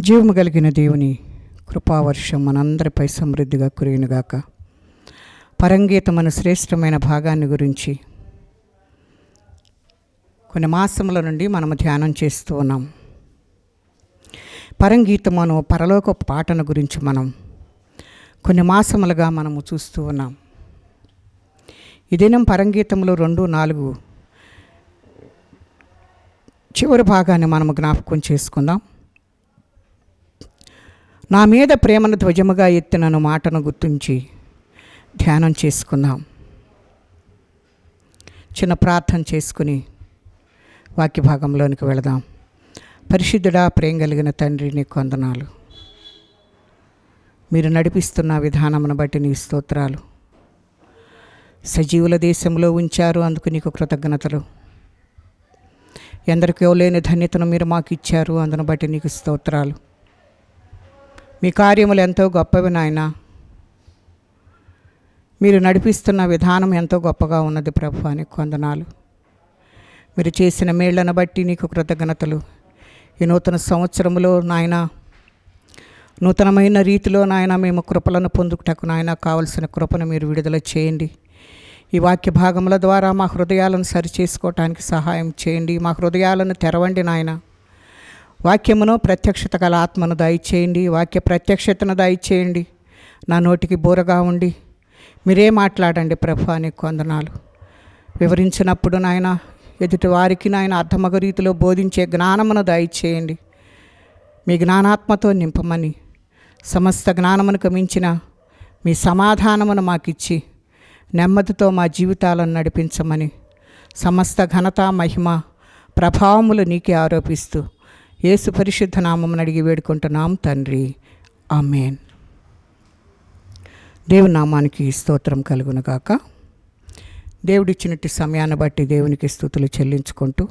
జీవము కలిగిన దేవుని కృపావర్షం మనందరిపై సమృద్ధిగా కురియునుగాక. పరంగీతం అనే శ్రేష్టమైన భాగాన్ని గురించి కొన్ని మాసముల నుండి మనము ధ్యానం చేస్తూ ఉన్నాం. పరంగీతం అను పరలోక పాటను గురించి మనం కొన్ని మాసములుగా మనము చూస్తూ ఉన్నాం. ఈ దినం పరంగీతంలో 2-4 చివరి భాగాన్ని మనము జ్ఞాపకం చేసుకుందాం. నా మీద ప్రేమను ధ్వజముగా ఎత్తినను మాటను గుర్తించి ధ్యానం చేసుకుందాం. చిన్న ప్రార్థన చేసుకుని వాక్య భాగంలోనికి వెళదాం. పరిశుద్ధుడా, ప్రేమ కలిగిన తండ్రి, నీకు వందనాలు. మీరు నడిపిస్తున్న విధానమును బట్టి నీ స్తోత్రాలు. సజీవుల దేశంలో ఉంచారు, అందుకు నీకు కృతజ్ఞతలు. ఎందరికో లేని ధన్యతను మీరు మాకు ఇచ్చారు, అందును బట్టి నీకు స్తోత్రాలు. మీ కార్యములు ఎంతో గొప్పవి నాయన. మీరు నడిపిస్తున్న విధానం ఎంతో గొప్పగా ఉన్నది ప్రభు, నీకు వందనాలు. మీరు చేసిన మేళ్లను బట్టి నీకు కృతజ్ఞతలు. ఈ నూతన సంవత్సరంలో నాయన, నూతనమైన రీతిలో నాయన మేము కృపలను పొందుటకు నాయన కావలసిన కృపను మీరు విడుదల చేయండి. ఈ వాక్య భాగముల ద్వారా మా హృదయాలను సరిచేసుకోవటానికి సహాయం చేయండి. మా హృదయాలను తెరవండి నాయన. వాక్యమును ప్రత్యక్షత గల ఆత్మను దయచేయండి. వాక్య ప్రత్యక్షతను దయచేయండి. నా నోటికి బూరగా ఉండి మీరే మాట్లాడండి ప్రభు, నీకు వందనాలు. వివరించినప్పుడు నాయన ఎదుటి వారికి నాయన అర్థమగ రీతిలో బోధించే జ్ఞానమును దయచేయండి. మీ జ్ఞానాత్మతో నింపమని, సమస్త జ్ఞానమునకు మించిన మీ సమాధానమును మాకిచ్చి నెమ్మదితో మా జీవితాలను నడిపించమని, సమస్త ఘనత మహిమ ప్రభావములు నీకే ఆరోపిస్తూ యేసు పరిశుద్ధ నామమును అడిగి వేడుకుంటున్నాం తండ్రి, ఆమేన్. దేవుని నామానికి స్తోత్రం కలుగునుగాక. దేవుడిచ్చినట్టు సమయాన్ని బట్టి దేవునికి స్తుతులు చెల్లించుకుంటూ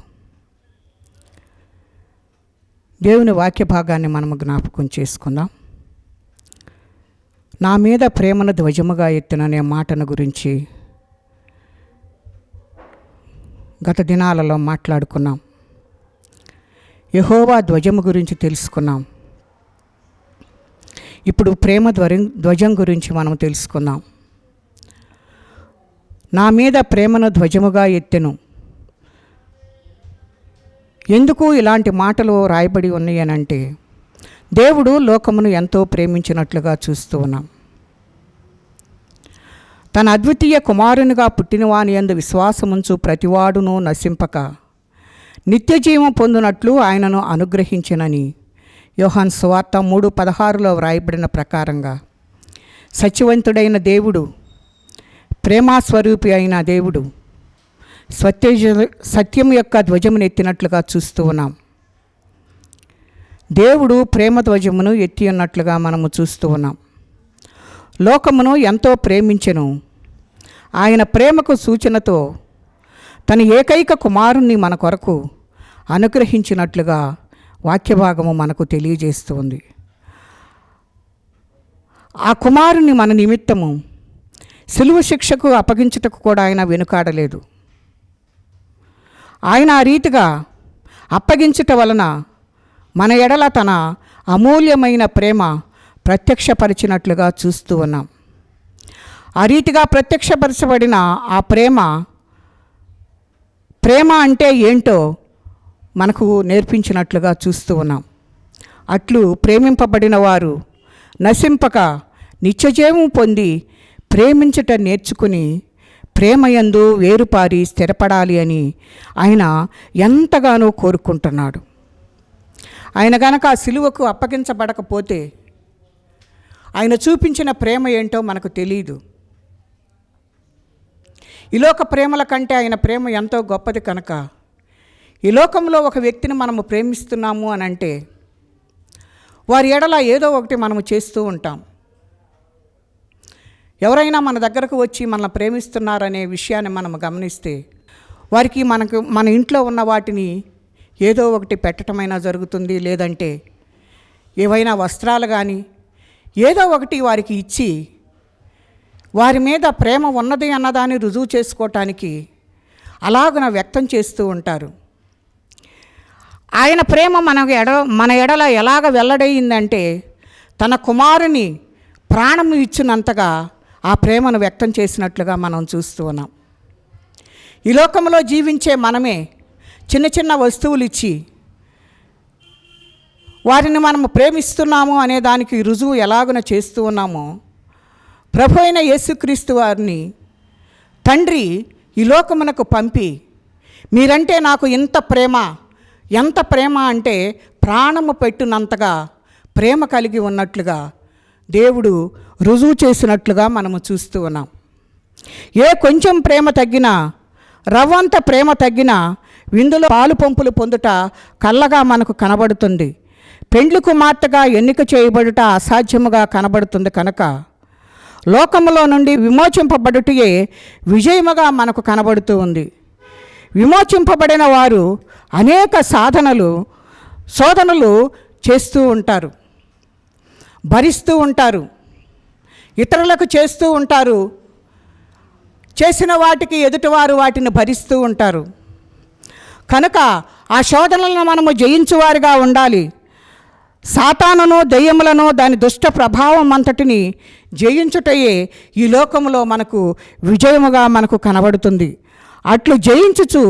దేవుని వాక్య భాగాన్ని మనము జ్ఞాపకం చేసుకుందాం. నా మీద ప్రేమను ధ్వజముగా ఎత్తిననే మాటను గురించి గత దినాలలో మాట్లాడుకున్నాం. యెహోవా ధ్వజము గురించి తెలుసుకున్నాం. ఇప్పుడు ప్రేమ ధ్వజం గురించి మనం తెలుసుకుందాం. నా మీద ప్రేమను ధ్వజముగా ఎత్తెను. ఎందుకు ఇలాంటి మాటలు రాయబడి ఉన్నాయనంటే, దేవుడు లోకమును ఎంతో ప్రేమించినట్లుగా చూస్తూ ఉన్నాం. తన అద్వితీయ కుమారునిగా పుట్టినవాని యందు విశ్వాసముంచు ప్రతివాడును నశింపక నిత్యజీవం పొందినట్లు ఆయనను అనుగ్రహించినని యోహాను సువార్త 3:16 వ్రాయబడిన ప్రకారంగా సత్యవంతుడైన దేవుడు, ప్రేమాస్వరూపి అయిన దేవుడు సత్యం యొక్క ధ్వజమును ఎత్తినట్లుగా చూస్తూ ఉన్నాం. దేవుడు ప్రేమ ధ్వజమును ఎత్తి ఉన్నట్లుగా మనము చూస్తూ ఉన్నాం. లోకమును ఎంతో ప్రేమించెను. ఆయన ప్రేమకు సూచనతో తన ఏకైక కుమారుణ్ణి మన కొరకు అనుగ్రహించినట్లుగా వాక్యభాగము మనకు తెలియజేస్తుంది. ఆ కుమారుని మన నిమిత్తము సిలువ శిక్షకు అప్పగించుటకు కూడా ఆయన వెనుకాడలేదు. ఆయన ఆ రీతిగా అప్పగించుట వలన మన ఎడల తన అమూల్యమైన ప్రేమ ప్రత్యక్షపరిచినట్లుగా చూస్తూ ఉన్నాం. ఆ రీతిగా ప్రత్యక్షపరచబడిన ఆ ప్రేమ అంటే ఏంటో మనకు నేర్పించినట్లుగా చూస్తూ ఉన్నాం. అట్లు ప్రేమింపబడిన వారు నశింపక నిత్యజీవం పొంది ప్రేమించుట నేర్చుకుని ప్రేమయందు వేరుపారి స్థిరపడాలి అని ఆయన ఎంతగానో కోరుకుంటున్నాడు. ఆయన గనక ఆ సిలువకు అప్పగించబడకపోతే ఆయన చూపించిన ప్రేమ ఏంటో మనకు తెలియదు. ఈ లోక ప్రేమల కంటే ఆయన ప్రేమ ఎంతో గొప్పది కనుక ఈ లోకంలో ఒక వ్యక్తిని మనము ప్రేమిస్తున్నాము అని అంటే వారి ఎడల ఏదో ఒకటి మనము చేస్తూ ఉంటాం. ఎవరైనా మన దగ్గరకు వచ్చి మనల్ని ప్రేమిస్తున్నారనే విషయాన్ని మనం గమనిస్తే వారికి మన ఇంట్లో ఉన్న వాటిని ఏదో ఒకటి పెట్టడమైనా జరుగుతుంది. లేదంటే ఏవైనా వస్త్రాలు కానీ ఏదో ఒకటి వారికి ఇచ్చి వారి మీద ప్రేమ ఉన్నది అన్నదాన్ని రుజువు చేసుకోవటానికి అలాగున వ్యక్తం చేస్తూ ఉంటారు. ఆయన ప్రేమ మన ఎడల ఎలాగ వెల్లడయిందంటే తన కుమారుని ప్రాణము ఇచ్చినంతగా ఆ ప్రేమను వ్యక్తం చేసినట్లుగా మనం చూస్తూ ఉన్నాం. ఈ లోకంలో జీవించే మనమే చిన్న చిన్న వస్తువులు ఇచ్చి వారిని మనము ప్రేమిస్తున్నాము అనే దానికి రుజువు ఎలాగున చేస్తూ ఉన్నామో, ప్రభు అయిన యేసుక్రీస్తు వారిని తండ్రి ఈ లోకమునకు పంపి మీరంటే నాకు ఎంత ప్రేమ అంటే ప్రాణము పెట్టినంతగా ప్రేమ కలిగి ఉన్నట్లుగా దేవుడు రుజువు చేసినట్లుగా మనము చూస్తూ ఉన్నాం. ఏ కొంచెం ప్రేమ తగ్గినా, రవ్వంత ప్రేమ తగ్గినా విందులో పాలు పంపులు పొందుట కళ్ళగా మనకు కనబడుతుంది. పెండ్లి కుమార్తెగా ఎన్నిక చేయబడుట అసాధ్యముగా కనబడుతుంది కనుక లోకములో నుండి విమోచింపబడుటయే విజయముగా మనకు కనబడుతూ ఉంది. విమోచింపబడిన వారు అనేక శోధనలు చేస్తూ ఉంటారు, భరిస్తూ ఉంటారు, ఇతరులకు చేస్తూ ఉంటారు. చేసిన వాటికి ఎదుటివారు వాటిని భరిస్తూ ఉంటారు. కనుక ఆ శోధనలను మనము జయించువారిగా ఉండాలి. సాతానును, దెయ్యములను, దాని దుష్ట ప్రభావం అంతటిని జయించుటయే ఈ లోకములో మనకు విజయముగా మనకు కనబడుతుంది. అట్లు జయించుచు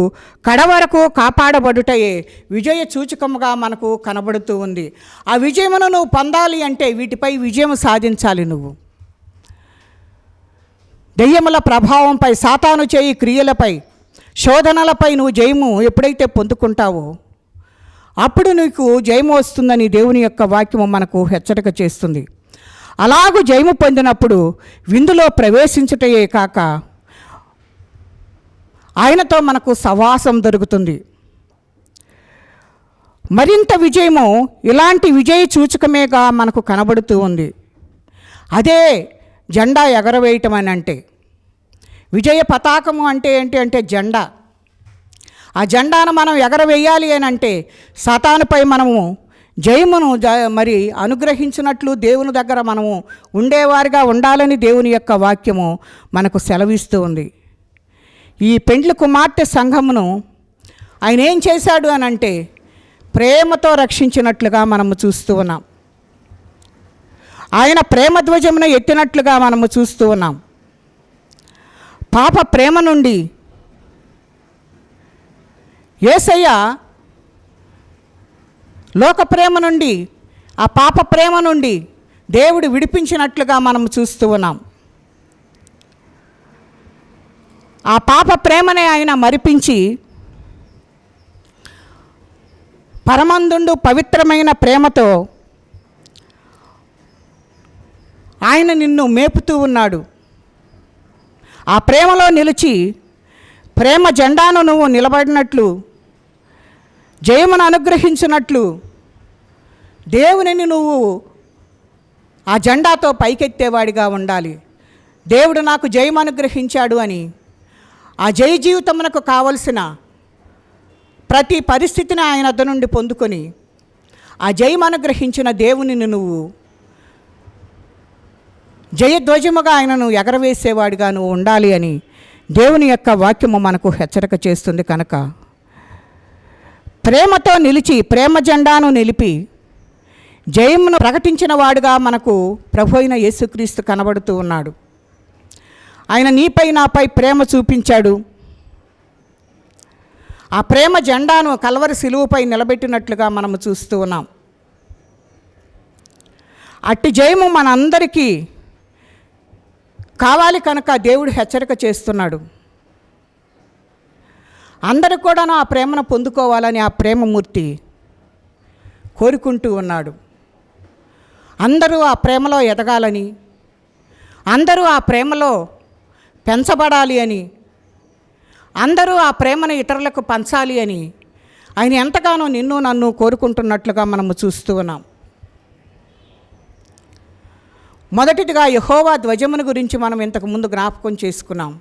కడవరకు కాపాడబడుటయే విజయ సూచకముగా మనకు కనబడుతూ ఉంది. ఆ విజయమును నువ్వు పొందాలి అంటే వీటిపై విజయం సాధించాలి. నువ్వు దెయ్యముల ప్రభావంపై, సాతాను చేయి క్రియలపై, శోధనలపై నువ్వు జయము ఎప్పుడైతే పొందుకుంటావో అప్పుడు నీకు జయము వస్తుందని దేవుని యొక్క వాక్యము మనకు హెచ్చరిక చేస్తుంది. అలాగూ జయము పొందినప్పుడు విందులో ప్రవేశించుటయే కాక ఆయనతో మనకు సవాసం దొరుకుతుంది. మరింత విజయము ఇలాంటి విజయ సూచకమేగా మనకు కనబడుతూ ఉంది. అదే జెండా ఎగరవేయటం అని అంటే, విజయ పతాకము అంటే ఏంటి అంటే జెండా. ఆ జెండాను మనం ఎగరవేయాలి అని అంటే సాతానుపై మనము జయమును మరి అనుగ్రహించినట్లు దేవుని దగ్గర మనము ఉండేవారిగా ఉండాలని దేవుని యొక్క వాక్యము మనకు సెలవిస్తూ ఉంది. ఈ పెండ్లి కుమార్తె సంఘమును ఆయన ఏం చేశాడు అని అంటే ప్రేమతో రక్షించినట్లుగా మనము చూస్తూ ఉన్నాం. ఆయన ప్రేమ ధ్వజమును ఎత్తినట్లుగా మనము చూస్తూ ఉన్నాం. పాప ప్రేమ నుండి యేసయ్య లోక ప్రేమ నుండి, ఆ పాప ప్రేమ నుండి దేవుడు విడిపించినట్లుగా మనము చూస్తూ ఉన్నాం. ఆ పాప ప్రేమనే ఆయన మరిపించి పరమందుండు పవిత్రమైన ప్రేమతో ఆయన నిన్ను మేపుతూ ఉన్నాడు. ఆ ప్రేమలో నిలిచి ప్రేమ జెండాను నువ్వు నిలబడినట్లు, జయమును అనుగ్రహించినట్లు దేవునిని నువ్వు ఆ జెండాతో పైకెత్తేవాడిగా ఉండాలి. దేవుడు నాకు జయం అనుగ్రహించాడు అని ఆ జయ జీవితమునకు కావలసిన ప్రతి పరిస్థితిని ఆయన వద్ద నుండి పొందుకొని ఆ జయం అనుగ్రహించిన దేవునిని నువ్వు జయధ్వజముగా ఆయనను ఎగరవేసేవాడిగా నువ్వు ఉండాలి అని దేవుని యొక్క వాక్యము మనకు హెచ్చరిక చేస్తుంది. కనుక ప్రేమతో నిలిచి ప్రేమ జెండాను నిలిపి జయమును ప్రకటించిన వాడుగా మనకు ప్రభు అయిన యేసుక్రీస్తు కనబడుతూ ఉన్నాడు. ఆయన నీపై నాపై ప్రేమ చూపించాడు. ఆ ప్రేమ జెండాను కల్వరి సిలువపై నిలబెట్టినట్లుగా మనము చూస్తూ ఉన్నాం. అట్టి జయము మనందరికీ కావాలి కనుక దేవుడు హెచ్చరిక చేస్తున్నాడు. అందరూ కూడాను ఆ ప్రేమను పొందుకోవాలని ఆ ప్రేమమూర్తి కోరుకుంటూ ఉన్నాడు. అందరూ ఆ ప్రేమలో ఎదగాలని, అందరూ ఆ ప్రేమలో పెంచబడాలి అని, అందరూ ఆ ప్రేమను ఇతరులకు పంచాలి అని ఆయన ఎంతగానో నిన్ను నన్ను కోరుకుంటున్నట్లుగా మనము చూస్తూ ఉన్నాం. మొదటిదిగా యెహోవా ధ్వజమును గురించి మనం ఇంతకుముందు జ్ఞాపకం చేసుకున్నాం.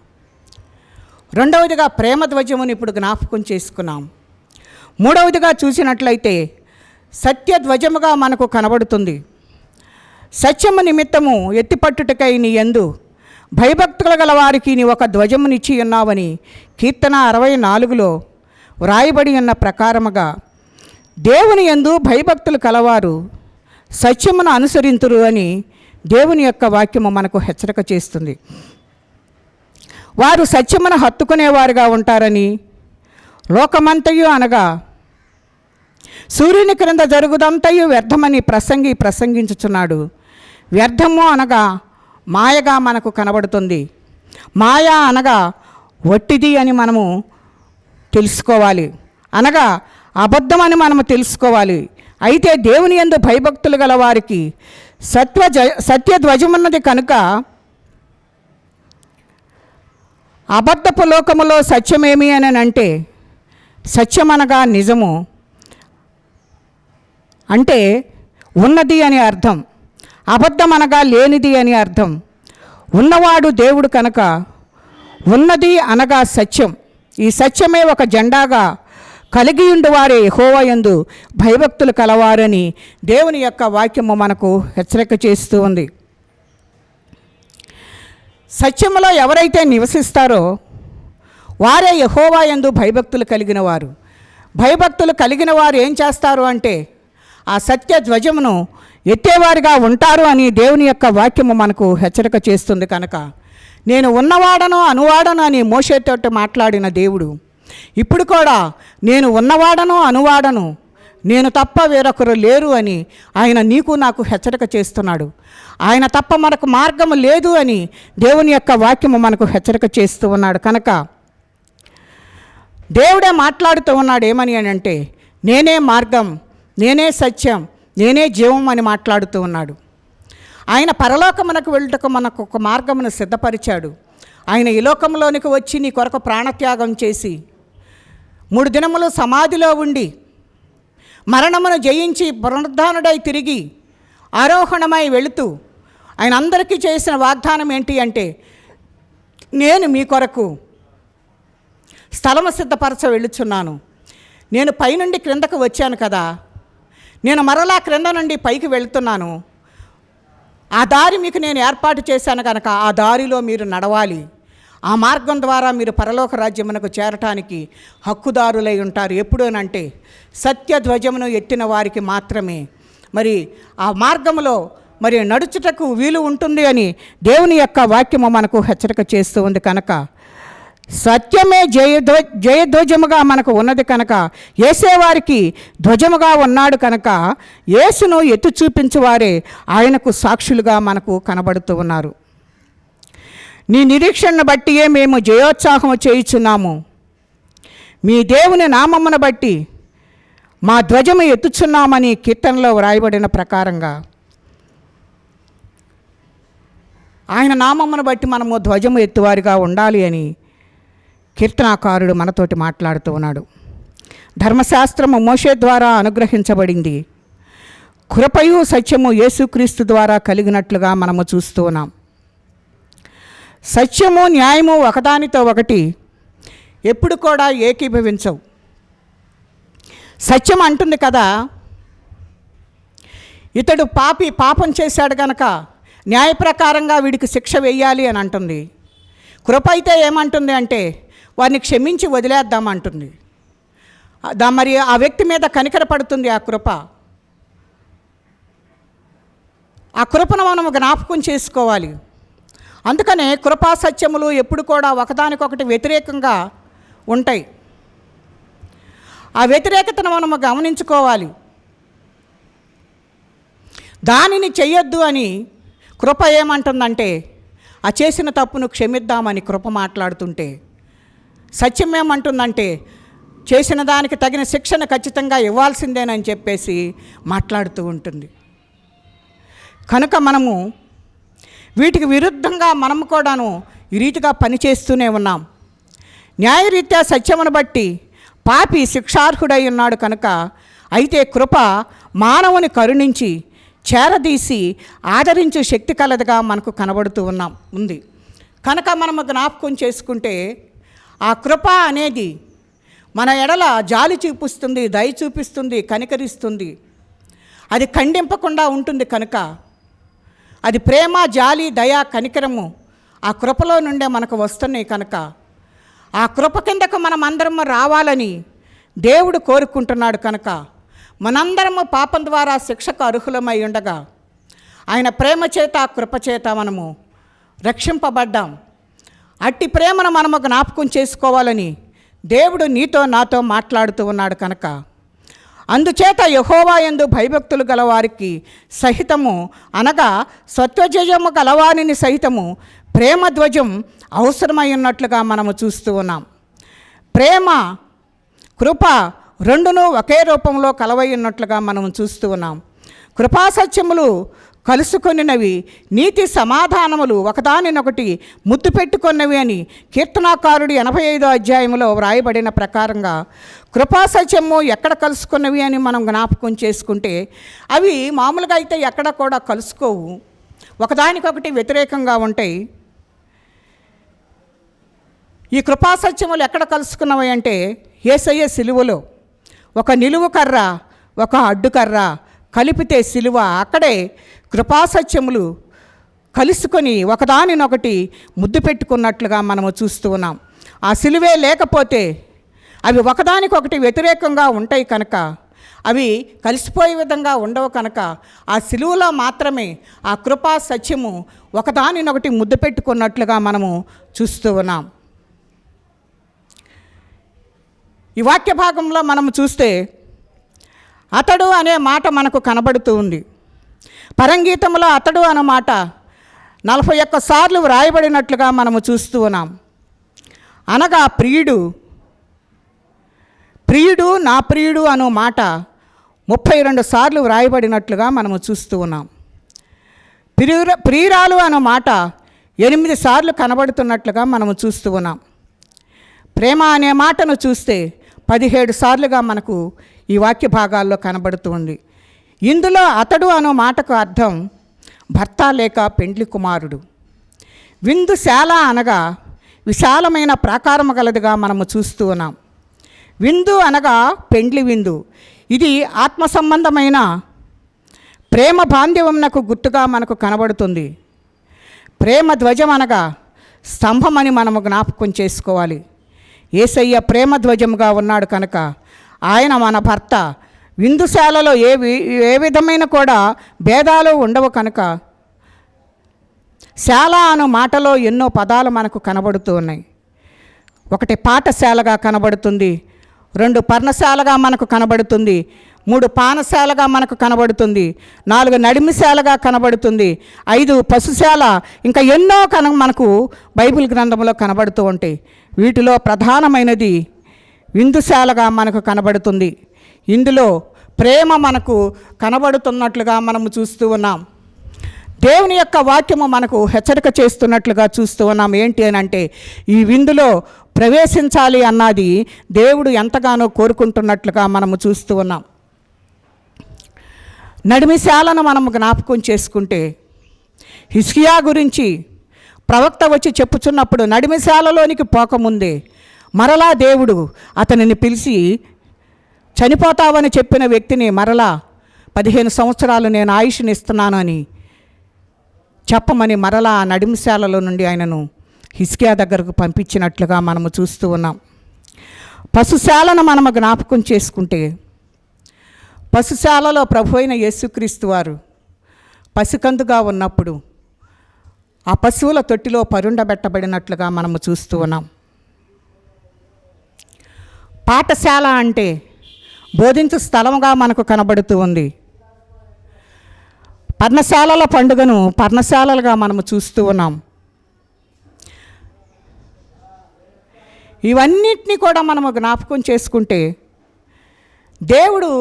రెండవదిగా ప్రేమ ధ్వజమును ఇప్పుడు జ్ఞాపకం చేసుకున్నాం. మూడవదిగా చూసినట్లయితే సత్య ధ్వజముగా మనకు కనబడుతుంది. సత్యము నిమిత్తము ఎత్తిపట్టుటకై నీ యందు భయభక్తులు గల వారికి నీ ఒక ధ్వజమునిచ్చి ఉన్నావని కీర్తన 64లో వ్రాయబడి ఉన్న ప్రకారముగా దేవుని యందు భయభక్తులు కలవారు సత్యమును అనుసరింతురు అని దేవుని యొక్క వాక్యము మనకు హెచ్చరిక చేస్తుంది. వారు సత్యమును హత్తుకునేవారుగా ఉంటారని, లోకమంతయు అనగా సూర్యుని క్రింద జరుగుదంతయు వ్యర్థమని ప్రసంగించుచున్నాడు. వ్యర్థము అనగా మాయగా మనకు కనబడుతుంది. మాయ అనగా వట్టిది అని మనము తెలుసుకోవాలి, అనగా అబద్ధమని మనము తెలుసుకోవాలి. అయితే దేవుని యందు భయభక్తులు గల వారికి సత్యధ్వజమున్నది కనుక అబద్ధపు లోకములో సత్యమేమి అని అంటే, సత్యమనగా నిజము అంటే ఉన్నది అని అర్థం, అబద్ధమనగా లేనిది అని అర్థం. ఉన్నవాడు దేవుడు కనుక ఉన్నది అనగా సత్యం. ఈ సత్యమే ఒక జెండాగా కలిగి ఉండువారే యెహోవా యందు భయభక్తులు కలవారని దేవుని యొక్క వాక్యము మనకు హెచ్చరిక చేస్తూ ఉంది. సత్యములో ఎవరైతే నివసిస్తారో వారే యెహోవా యందు భయభక్తులు కలిగిన వారు. భయభక్తులు కలిగిన వారు ఏం చేస్తారు అంటే ఆ సత్య ధ్వజమును ఎత్తేవారుగా ఉంటారు అని దేవుని యొక్క వాక్యము మనకు హెచ్చరిక చేస్తుంది. కనుక నేను ఉన్నవాడను అనువాడను అని మోషేతోటి మాట్లాడిన దేవుడు ఇప్పుడు కూడా నేను ఉన్నవాడను అనువాడను, నేను తప్ప వేరొకరు లేరు అని ఆయన నీకు నాకు హెచ్చరిక చేస్తున్నాడు. ఆయన తప్ప మనకు మార్గము లేదు అని దేవుని యొక్క వాక్యము మనకు హెచ్చరిక చేస్తూ ఉన్నాడు. కనుక దేవుడే మాట్లాడుతూ ఉన్నాడు. ఏమని అని అంటే నేనే మార్గం, నేనే సత్యం, నేనే జీవం అని మాట్లాడుతూ ఉన్నాడు. ఆయన పరలోకమునకు వెళ్ళటకు మనకు ఒక మార్గమును సిద్ధపరిచాడు. ఆయన ఈ లోకంలోనికి వచ్చి నీ కొరకు ప్రాణత్యాగం చేసి 3 దినములు సమాధిలో ఉండి మరణమును జయించి పునరుద్ధానుడై తిరిగి ఆరోహణమై వెళుతూ ఆయన అందరికీ చేసిన వాగ్దానం ఏంటి అంటే నేను మీ కొరకు స్థలము సిద్ధపరచ వెళ్ళుచున్నాను. నేను పైనుండి క్రిందకు వచ్చాను కదా, నేను మరలా క్రింద నుండి పైకి వెళుతున్నాను. ఆ దారి మీకు నేను ఏర్పాటు చేశాను కనుక ఆ దారిలో మీరు నడవాలి. ఆ మార్గం ద్వారా మీరు పరలోక రాజ్యమునకు చేరటానికి హక్కుదారులై ఉంటారు. ఎప్పుడూనంటే సత్యధ్వజమును ఎత్తిన వారికి మాత్రమే మరి ఆ మార్గములో మరి నడుచుటకు వీలు ఉంటుంది అని దేవుని యొక్క వాక్యము మనకు హెచ్చరిక చేస్తూ ఉంది. కనుక సత్యమే జయధ్వజముగా మనకు ఉన్నది కనుక యేసేవారికి ధ్వజముగా ఉన్నాడు కనుక యేసును ఎత్తు చూపించువారే ఆయనకు సాక్షులుగా మనకు కనబడుతూ ఉన్నారు. నీ నిరీక్షణను బట్టియే మేము జయోత్సాహము చేయుచున్నాము. మీ దేవుని నామమును బట్టి మా ధ్వజము ఎత్తుచున్నామని కీర్తనలో వ్రాయబడిన ప్రకారంగా ఆయన నామమును బట్టి మనము ధ్వజము ఎత్తువారిగా ఉండాలి అని కీర్తనాకారుడు మనతోటి మాట్లాడుతూ ఉన్నాడు. ధర్మశాస్త్రము మోషే ద్వారా అనుగ్రహించబడింది. కృపయు సత్యము యేసుక్రీస్తు ద్వారా కలిగినట్లుగా మనము చూస్తూ ఉన్నాం. సత్యము న్యాయము ఒకదానితో ఒకటి ఎప్పుడు కూడా ఏకీభవించవు. సత్యం అంటుంది కదా, ఇతడు పాపం చేశాడు కనుక న్యాయ ప్రకారంగా వీడికి శిక్ష వేయాలి అని అంటుంది. కృప అయితే ఏమంటుంది అంటే వారిని క్షమించి వదిలేద్దామంటుంది. మరి ఆ వ్యక్తి మీద కనికరపడుతుంది ఆ కృప. ఆ కృపను మనం జ్ఞాపకం చేసుకోవాలి. అందుకనే కృపా సత్యములు ఎప్పుడు కూడా ఒకదానికొకటి వ్యతిరేకంగా ఉంటాయి. ఆ వ్యతిరేకతను మనము గమనించుకోవాలి. దానిని చెయ్యొద్దు అని కృప ఏమంటుందంటే ఆ చేసిన తప్పును క్షమిద్దామని కృప మాట్లాడుతుంటే, సత్యం ఏమంటుందంటే చేసిన దానికి తగిన శిక్షను ఖచ్చితంగా ఇవ్వాల్సిందేనని చెప్పేసి మాట్లాడుతూ ఉంటుంది. కనుక మనము వీటికి విరుద్ధంగా మనము కూడాను ఈ రీతిగా పనిచేస్తూనే ఉన్నాం. న్యాయరీత్యా సత్యమును బట్టి పాపి శిక్షార్హుడై ఉన్నాడు కనుక, అయితే కృప మానవుని కరుణించి చేరదీసి ఆదరించే శక్తి కలదిగా మనకు కనబడుతూ ఉంది. కనుక మనము జ్ఞాపకం చేసుకుంటే ఆ కృప అనేది మన ఎడల జాలి చూపిస్తుంది, దయ చూపిస్తుంది, కనికరిస్తుంది. అది ఖండింపకుండా ఉంటుంది కనుక అది ప్రేమ, జాలి, దయ, కనికరము ఆ కృపలో నుండే మనకు వస్తున్నాయి. కనుక ఆ కృప కిందకు మనం అందరం రావాలని దేవుడు కోరుకుంటున్నాడు. కనుక మనందరము పాపం ద్వారా శిక్షకు అర్హులమై ఉండగా ఆయన ప్రేమ చేత కృప చేత మనము రక్షింపబడ్డాం. అట్టి ప్రేమను మనము జ్ఞాపకం చేసుకోవాలని దేవుడు నీతో నాతో మాట్లాడుతూ ఉన్నాడు కనుక అందుచేత యెహోవా యందు భయభక్తులు గలవారికి సహితము అనగా సత్వధ్వజము గలవారిని సహితము ప్రేమ ధ్వజం అవసరమై ఉన్నట్లుగా మనము చూస్తూ ఉన్నాం. ప్రేమ కృప రెండును ఒకే రూపంలో కలవై ఉన్నట్లుగా మనం చూస్తూ ఉన్నాం. కృపాసత్యములు కలుసుకొనినవి, నీతి సమాధానములు ఒకదానినొకటి ముద్దు పెట్టుకున్నవి అని కీర్తనాకారుడు 85వ అధ్యాయంలో వ్రాయబడిన ప్రకారంగా కృపాసత్యము ఎక్కడ కలుసుకున్నవి అని మనం జ్ఞాపకం చేసుకుంటే అవి మామూలుగా అయితే ఎక్కడ కూడా కలుసుకోవు, ఒకదానికొకటి వ్యతిరేకంగా ఉంటాయి. ఈ కృపాసత్యములు ఎక్కడ కలుసుకున్నవి అంటే యేసయ్య సిలువలో ఒక నిలువు కర్ర ఒక అడ్డుకర్ర కలిపితే సిలువ, అక్కడే కృపాసత్యములు కలుసుకొని ఒకదానినొకటి ముద్దు పెట్టుకున్నట్లుగా మనము చూస్తూ ఉన్నాం. ఆ సిలువే లేకపోతే అవి ఒకదానికొకటి వ్యతిరేకంగా ఉంటాయి కనుక అవి కలిసిపోయే విధంగా ఉండవు కనుక ఆ సిలువలో మాత్రమే ఆ కృపా సత్యము ఒకదానినొకటి ముద్దు పెట్టుకున్నట్లుగా మనము చూస్తూ ఉన్నాం. ఈ వాక్య భాగంలో మనము చూస్తే అతడు అనే మాట మనకు కనబడుతూ ఉంది. పరంగీతంలో అతడు అనే మాట 41 సార్లు వ్రాయబడినట్లుగా మనము చూస్తూ ఉన్నాం. అనగా ప్రియుడు, ప్రియుడు నా ప్రియుడు అను మాట 32 సార్లు వ్రాయబడినట్లుగా మనము చూస్తూ ఉన్నాం. ప్రియురాలు అను మాట 8 సార్లు కనబడుతున్నట్లుగా మనము చూస్తూ ఉన్నాం. ప్రేమ అనే మాటను చూస్తే 17 సార్లుగా మనకు ఈ వాక్య భాగాల్లో కనబడుతుంది. ఇందులో అతడు అను మాటకు అర్థం భర్త లేక పెండ్లి కుమారుడు. విందుశాల అనగా విశాలమైన ప్రాకారము గలదిగా మనము చూస్తూ ఉన్నాం. విందు అనగా పెండ్లి విందు. ఇది ఆత్మ సంబంధమైన ప్రేమ బాంధవ్యమునకు గుర్తుగా మనకు కనబడుతుంది. ప్రేమ ధ్వజం అనగా స్తంభం అని మనము జ్ఞాపకం చేసుకోవాలి. యేసయ్య ప్రేమ ధ్వజముగా ఉన్నాడు కనుక ఆయన మన భర్త. విందుశాలలో ఏ విధమైన కూడా భేదాలు ఉండవు కనుక శాల అను మాటలో ఎన్నో పదాలు మనకు కనబడుతూ ఉన్నాయి. ఒకటి పాఠశాలగా కనబడుతుంది, 2 పర్ణశాలగా మనకు కనబడుతుంది, 3 పానశాలగా మనకు కనబడుతుంది, 4 నడిమిశాలగా కనబడుతుంది, 5 పశుశాల, ఇంకా ఎన్నో మనకు బైబిల్ గ్రంథంలో కనబడుతూ ఉంటాయి. వీటిలో ప్రధానమైనది విందుశాలగా మనకు కనబడుతుంది. ఇందులో ప్రేమ మనకు కనబడుతున్నట్లుగా మనము చూస్తూ ఉన్నాం. దేవుని యొక్క వాక్యము మనకు హెచ్చరిక చేస్తున్నట్లుగా చూస్తూ ఉన్నాం. ఏంటి అని అంటే ఈ విందులో ప్రవేశించాలి అన్నది దేవుడు ఎంతగానో కోరుకుంటున్నట్లుగా మనము చూస్తూ ఉన్నాం. నడిమిశాలను మనము జ్ఞాపకం చేసుకుంటే హిజ్కియా గురించి ప్రవక్త వచ్చి చెప్పుచున్నప్పుడు నడిమిశాలలోనికి పోకముందే మరలా దేవుడు అతనిని పిలిచి చనిపోతావని చెప్పిన వ్యక్తిని మరలా 15 సంవత్సరాలు నేను ఆయుష్ని ఇస్తున్నాను అని చెప్పమని మరలా ఆ నడిమిశాలలో నుండి ఆయనను హిజ్కియా దగ్గరకు పంపించినట్లుగా మనము చూస్తూ ఉన్నాం. పశుశాలను మనము జ్ఞాపకం చేసుకుంటే పశుశాలలో ప్రభు అయిన యేసుక్రీస్తు వారు పసికందుగా ఉన్నప్పుడు ఆ పశువుల తొట్టిలో పరుండబెట్టబడినట్లుగా మనము చూస్తూ ఉన్నాం. పాఠశాల అంటే బోధించు స్థలముగా మనకు కనబడుతూ ఉంది. పర్ణశాలల పండుగను పర్ణశాలలుగా మనము చూస్తూ ఉన్నాం. ఇవన్నిటినీ కూడా మనము జ్ఞాపకం చేసుకుంటే దేవుడు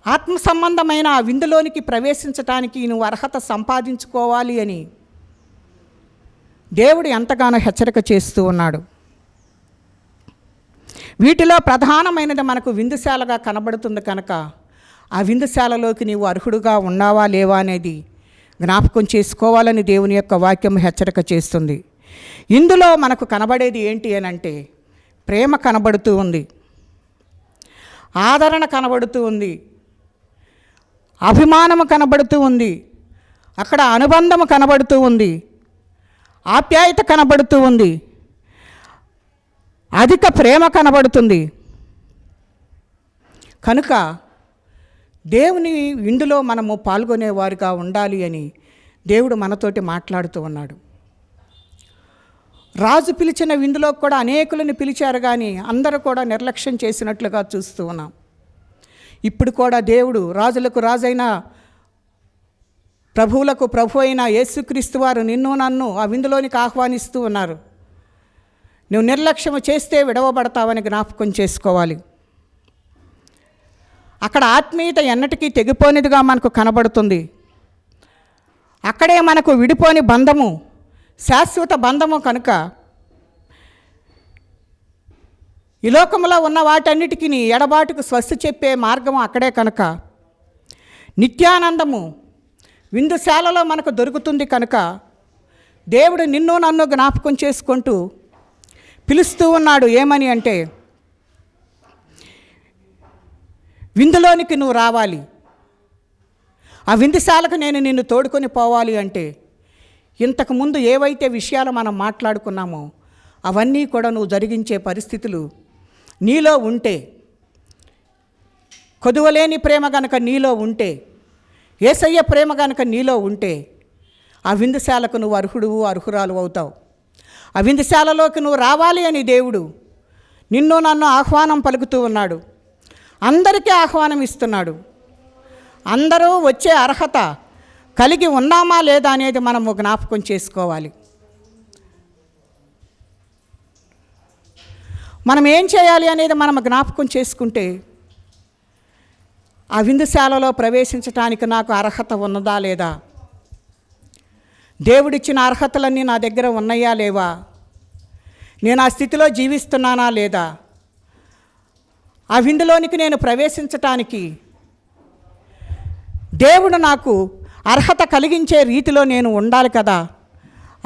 ఆత్మ సంబంధమైన ఆ విందులోనికి ప్రవేశించటానికి నువ్వు అర్హత సంపాదించుకోవాలి అని దేవుడు ఎంతగానో హెచ్చరిక చేస్తూ ఉన్నాడు. వీటిలో ప్రధానమైనది మనకు విందుశాలగా కనబడుతుంది కనుక ఆ విందుశాలలోకి నీవు అర్హుడుగా ఉన్నావా లేవా అనేది జ్ఞాపకం చేసుకోవాలని దేవుని యొక్క వాక్యం హెచ్చరిక చేస్తుంది. ఇందులో మనకు కనబడేది ఏంటి అని అంటే ప్రేమ కనబడుతూ ఉంది, ఆదరణ కనబడుతూ ఉంది, అభిమానము కనబడుతూ ఉంది, అక్కడ అనుబంధము కనబడుతూ ఉంది, ఆప్యాయత కనబడుతూ ఉంది, అధిక ప్రేమ కనబడుతుంది. కనుక దేవుని విందులో మనము పాల్గొనేవారుగా ఉండాలి అని దేవుడు మనతోటి మాట్లాడుతూ ఉన్నాడు. రాజు పిలిచిన విందులో కూడా అనేకులను పిలిచారు, కానీ అందరూ కూడా నిర్లక్ష్యం చేసినట్లుగా చూస్తూ ఉన్నాం. ఇప్పుడు కూడా దేవుడు రాజులకు రాజైన ప్రభువులకు ప్రభు అయిన యేసుక్రీస్తు వారు నిన్ను నన్ను ఆ విందులోనికి ఆహ్వానిస్తూ ఉన్నారు. నువ్వు నిర్లక్ష్యం చేస్తే విడవబడతావని జ్ఞాపకం చేసుకోవాలి. అక్కడ ఆత్మీయత ఎన్నటికీ తెగిపోనిదిగా మనకు కనబడుతుంది. అక్కడే మనకు విడిపోని బంధము, శాశ్వత బంధము. కనుక ఈ లోకంలో ఉన్న వాటన్నిటికీ ఎడబాటుకు స్వస్తి చెప్పే మార్గం అక్కడే. కనుక నిత్యానందము విందుశాలలో మనకు దొరుకుతుంది. కనుక దేవుడు నిన్ను నన్ను జ్ఞాపకం చేసుకుంటూ పిలుస్తూ ఉన్నాడు. ఏమని అంటే, విందులోనికి నువ్వు రావాలి, ఆ విందుశాలకు నేను నిన్ను తోడుకొని పోవాలి అంటే, ఇంతకుముందు ఏవైతే విషయాలు మనం మాట్లాడుకున్నామో అవన్నీ కూడా నువ్వు జరిగించే పరిస్థితులు నీలో ఉంటే, కొదువలేని ప్రేమ గనక నీలో ఉంటే, యేసయ్య ప్రేమ గనక నీలో ఉంటే, ఆ విందుశాలకు నువ్వు అర్హురాలు అవుతావు. ఆ విందుశాలలోకి నువ్వు రావాలి అని దేవుడు నిన్ను నన్ను ఆహ్వానం పలుకుతూ ఉన్నాడు. అందరికీ ఆహ్వానం ఇస్తున్నాడు. అందరూ వచ్చే అర్హత కలిగి ఉన్నామా లేదా అనేది మనము జ్ఞాపకం చేసుకోవాలి. మనం ఏం చేయాలి అనేది మనం జ్ఞాపకం చేసుకుంటే, ఆ విందుశాలలో ప్రవేశించటానికి నాకు అర్హత ఉన్నదా లేదా, దేవుడిచ్చిన అర్హతలన్నీ నా దగ్గర ఉన్నాయా లేవా, నేను ఆ స్థితిలో జీవిస్తున్నానా లేదా, ఆ విందులోనికి నేను ప్రవేశించటానికి దేవుడు నాకు అర్హత కలిగించే రీతిలో నేను ఉండాలి కదా.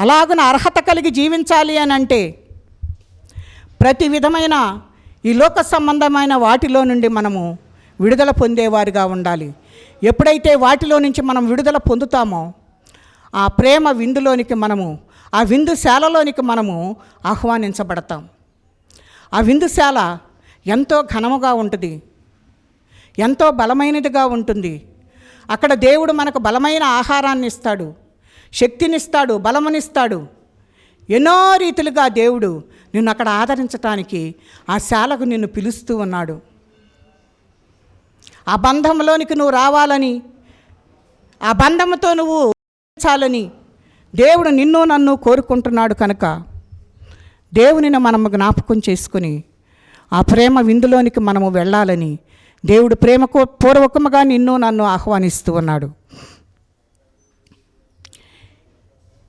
అలాగున అర్హత కలిగి జీవించాలి అని అంటే ప్రతి విధమైన ఈ లోక సంబంధమైన వాటిలో నుండి మనము విడుదల పొందేవారుగా ఉండాలి. ఎప్పుడైతే వాటిలో నుంచి మనం విడుదల పొందుతామో ఆ ప్రేమ విందులోనికి మనము, ఆ విందుశాలలోనికి మనము ఆహ్వానించబడతాం. ఆ విందుశాల ఎంతో ఘనముగా ఉంటుంది, ఎంతో బలమైనదిగా ఉంటుంది. అక్కడ దేవుడు మనకు బలమైన ఆహారాన్ని ఇస్తాడు, శక్తినిస్తాడు, బలమునిస్తాడు. ఎన్నో రీతులుగా దేవుడు నిన్ను అక్కడ ఆదరించటానికి ఆ శాలకు నిన్ను పిలుస్తూ ఉన్నాడు. ఆ బంధంలోనికి నువ్వు రావాలని, ఆ బంధంతో నువ్వు చాలని దేవుడు నిన్ను నన్ను కోరుకుంటున్నాడు. కనుక దేవునిని మనము జ్ఞాపకం చేసుకుని ఆ ప్రేమ విందులోనికి మనము వెళ్ళాలని దేవుడు ప్రేమకు పూర్వకముగా నిన్ను నన్ను ఆహ్వానిస్తూ ఉన్నాడు.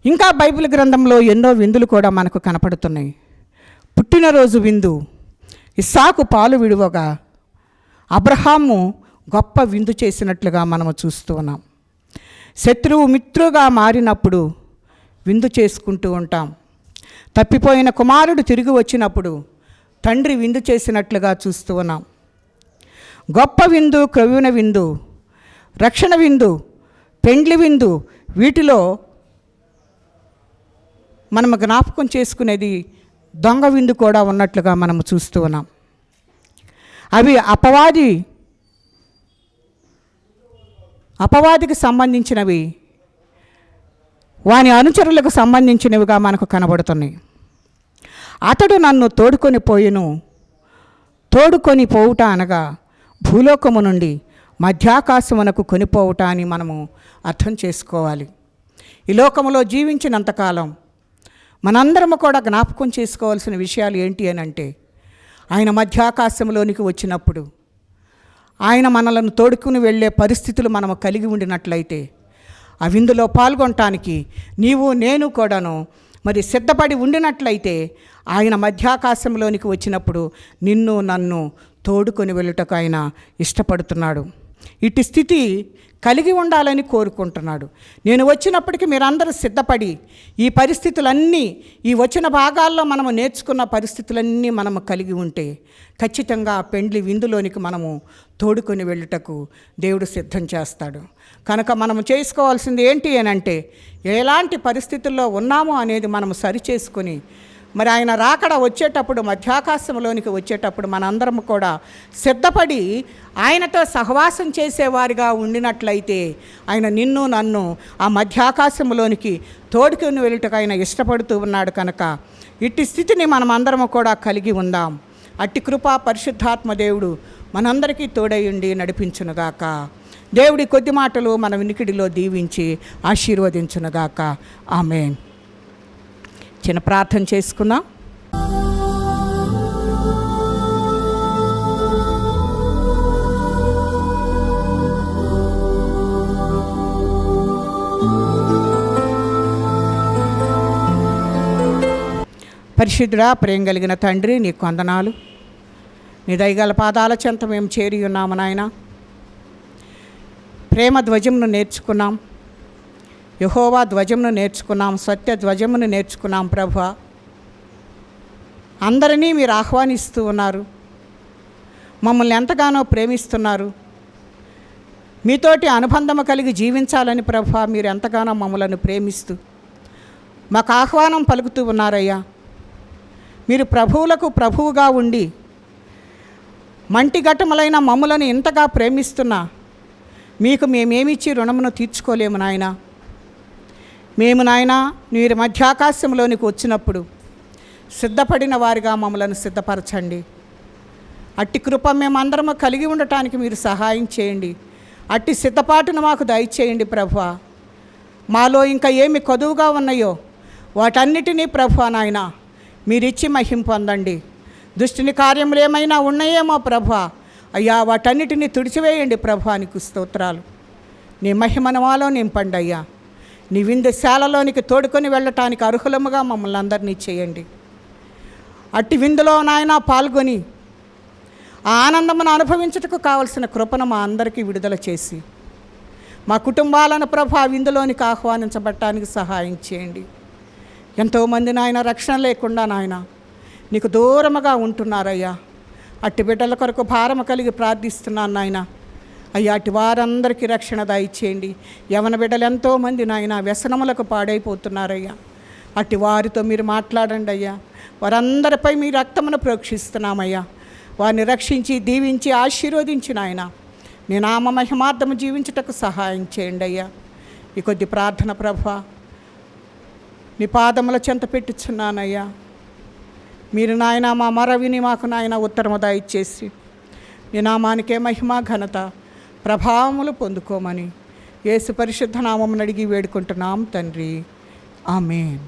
ఇంకా బైబిల్ గ్రంథంలో ఎన్నో విందులు కూడా మనకు కనపడుతున్నాయి. పుట్టినరోజు విందు, ఇస్సాకు పాలు విడువగా అబ్రహాము గొప్ప విందు చేసినట్లుగా మనము చూస్తూ ఉన్నాం. శత్రువు మిత్రుగా మారినప్పుడు విందు చేసుకుంటూ ఉంటాం. తప్పిపోయిన కుమారుడు తిరిగి వచ్చినప్పుడు తండ్రి విందు చేసినట్లుగా చూస్తూ ఉన్నాం. గొప్ప విందు, క్రొవ్వున విందు, రక్షణ విందు, పెండ్లి విందు, వీటిలో మనము జ్ఞాపకం చేసుకునేది దొంగ విందు కూడా ఉన్నట్లుగా మనము చూస్తూ ఉన్నాం. అవి అపవాదికి సంబంధించినవి, వాని అనుచరులకు సంబంధించినవిగా మనకు కనబడుతున్నాయి. అతడు నన్ను తోడుకొని పోవుట అనగా భూలోకము నుండి మధ్యాకాశమునకు కొనిపోవుట అని మనము అర్థం చేసుకోవాలి. ఈ లోకములో జీవించినంతకాలం మనందరము కూడా జ్ఞాపకం చేసుకోవాల్సిన విషయాలు ఏంటి అని అంటే, ఆయన మధ్యాకాశంలోనికి వచ్చినప్పుడు ఆయన మనలను తోడుకుని వెళ్ళే పరిస్థితులు మనము కలిగి ఉండినట్లయితే ఆ విందులో పాల్గొనటానికి నీవు నేను కూడాను మరి సిద్ధపడి ఉండినట్లయితే ఆయన మధ్యాకాశంలోనికి వచ్చినప్పుడు నిన్ను నన్ను తోడుకొని వెళ్ళుటకు ఆయన ఇష్టపడుతున్నాడు. ఇటు స్థితి కలిగి ఉండాలని కోరుకుంటున్నాడు. నేను వచ్చినప్పటికీ మీరందరూ సిద్ధపడి ఈ పరిస్థితులన్నీ, ఈ వచ్చిన భాగాల్లో మనము నేర్చుకున్న పరిస్థితులన్నీ మనము కలిగి ఉంటే ఖచ్చితంగా పెండ్లి విందులోనికి మనము తోడుకొని వెళ్ళుటకు దేవుడు సిద్ధం చేస్తాడు. కనుక మనము చేసుకోవాల్సింది ఏంటి అని అంటే, ఎలాంటి పరిస్థితుల్లో ఉన్నామో అనేది మనము సరిచేసుకొని మరి ఆయన రాకడ వచ్చేటప్పుడు, మధ్యాకాశంలోనికి వచ్చేటప్పుడు మనందరం కూడా సిద్ధపడి ఆయనతో సహవాసం చేసేవారిగా ఉండినట్లయితే ఆయన నిన్ను నన్ను ఆ మధ్యాకాశంలోనికి తోడుకొని వెళ్ళుటకు ఆయన ఇష్టపడుతూ ఉన్నాడు కనుక ఇట్టి స్థితిని మనం అందరము కూడా కలిగి ఉందాం. అట్టి కృపా పరిశుద్ధాత్మ దేవుడు మనందరికీ తోడయుండి నడిపించునుగాక. దేవుడి కొద్ది మాటలు మన వినికిడిలో దీవించి ఆశీర్వదించునుగాక. ఆమేన్. చిన్న ప్రార్థన చేసుకుందాం. పరిశుద్ధుడా, ప్రేమ కలిగిన తండ్రి, నీకు వందనాలు. నీ దయగల పాదాల చెంత మేము చేరి ఉన్నాము నాయన. ప్రేమ ధ్వజమును నేర్చుకున్నాం, యెహోవా ధ్వజమును నేర్చుకున్నాం, సత్య ధ్వజమును నేర్చుకున్నాం. ప్రభువా, అందరినీ మీరు ఆహ్వానిస్తూ ఉన్నారు, మమ్మల్ని ఎంతగానో ప్రేమిస్తున్నారు. మీతోటి అనుబంధము కలిగి జీవించాలని ప్రభువా మీరు ఎంతగానో మమ్మలను ప్రేమిస్తూ మాకు ఆహ్వానం పలుకుతూ ఉన్నారయ్యా. మీరు ప్రభువులకు ప్రభువుగా ఉండి మంటిఘటములైన మమ్ములను ఇంతగా ప్రేమిస్తున్నా మీకు మేమేమిచ్చి రుణమును తీర్చుకోలేము నాయన. మేము నాయన మీరు మధ్యాకాశంలోనికి వచ్చినప్పుడు సిద్ధపడిన వారిగా మమ్మలను సిద్ధపరచండి. అట్టి కృప మేమందరము కలిగి ఉండటానికి మీరు సహాయం చేయండి. అట్టి సిద్ధపాటును మాకు దయచేయండి ప్రభువా. మాలో ఇంకా ఏమి కొదువుగా ఉన్నాయో వాటన్నిటినీ ప్రభువా నాయన మీరిచ్చి మహిమ పొందండి. దుష్టుని కార్యములు ఏమైనా ఉన్నాయేమో ప్రభువా, అయ్యా వాటన్నిటినీ తుడిచివేయండి ప్రభువా. నీకు స్తోత్రాలు. నీ మహిమను మాలో నింపండి అయ్యా. నీ విందుశాలలోనికి తోడుకొని వెళ్ళటానికి అర్హులముగా మమ్మల్ని అందరినీ చేయండి. అట్టి విందులో నాయన పాల్గొని ఆ ఆనందమును అనుభవించుటకు కావలసిన కృపను మా అందరికీ విడుదల చేసి మా కుటుంబాలను ప్రభు ఆ విందులోనికి ఆహ్వానించబడటానికి సహాయం చేయండి. ఎంతోమంది నాయన రక్షణ లేకుండా నాయన నీకు దూరముగా ఉంటున్నారయ్యా. అట్టి బిడ్డల కొరకు భారము కలిగి ప్రార్థిస్తున్నాను నాయన. అయ్యా అటు వారందరికీ రక్షణ దయచేయండి. యవన బిడ్డలు ఎంతోమంది నాయన వ్యసనములకు పాడైపోతున్నారయ్యా. అట్టి వారితో మీరు మాట్లాడండి అయ్యా. వారందరిపై మీ రక్తమును ప్రోక్షిస్తున్నామయ్యా. వారిని రక్షించి దీవించి ఆశీర్వదించి నాయన నీ నామ మహిమార్థము జీవించుటకు సహాయం చేయండి అయ్యా. ఈ కొద్ది ప్రార్థన ప్రభువా నీ పాదముల చెంత పెట్టుచున్నానయ్యా. మీరు నాయన మా మరవిని మాకు నాయన ఉత్తరము దయచేసి నీ నామానికే మహిమ ఘనత ప్రభావములు పొందుకోమని యేసు పరిశుద్ధ నామమును అడిగి వేడుకుంటున్నాం తండ్రి. ఆమేన్.